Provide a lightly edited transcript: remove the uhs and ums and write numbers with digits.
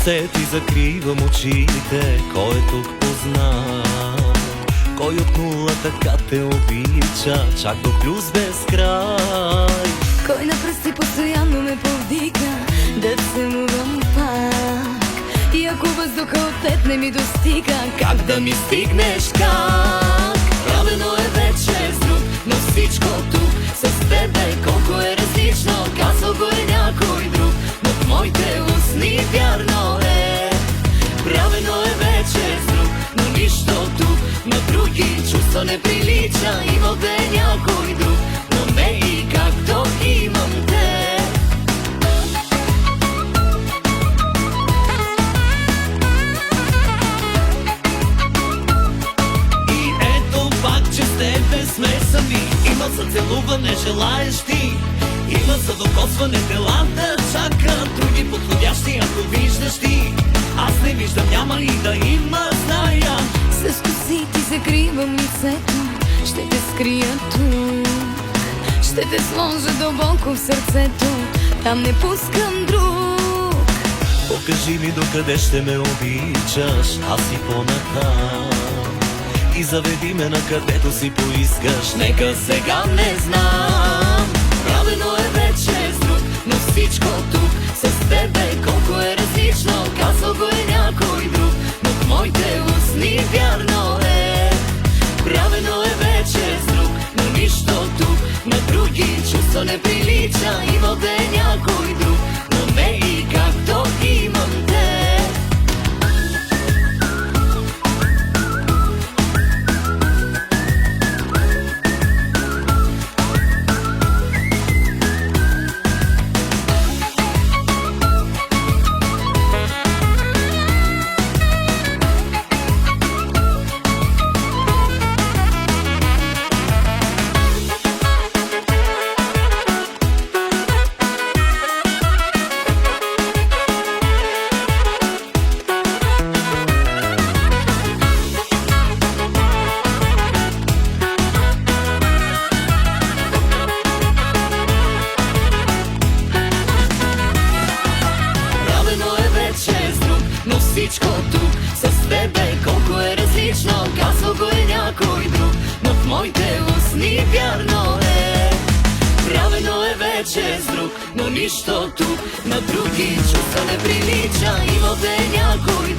сети, закривам очите. Кой е тук познаш? Кой от нула така те обича, чак до плюс без край? Кой на пръсти постоянно ме повдига да целувам пак? И ако въздуха от теб не ми достига, как да ми стигнеш, как? Правено е вече с друг, но всичко тук с тебе колко е различно. Казал го е някой друг, но в моите устни вярно е. Правено е вече с друг, но нищо тук на други чувства не прилича. Имал да е някой друг, но не и както имам те. И ето пак, че с тебе сме сами. Има за целуване желаещи, има за докосване телата чакат други подходящи, ако виждаш ти. Аз не виждам, няма и да има, зная. С коси ти закривам лицето, ще те скрия тук. Ще те сложа дълбоко в сърцето, там не пускам друг. Покажи ми докъде ще ме обичаш, аз и по-натам. И заведи ме накъдето си поискаш, нека сега не знам. Правено е вече с друг, но всичко тук с тебе колко е различно. Казал го е някой друг, но в моите устни вярно е. Правено е вече с друг, но нищо тук на други чувства не прилича. Имал да е някой друг, но не и както имам те. Но всичко тук с тебе колко е различно. Казал го е някой друг, но в моите устни вярно е. Правено е вече с друг, но нищо тук на други чувства не прилича. Имал да е някой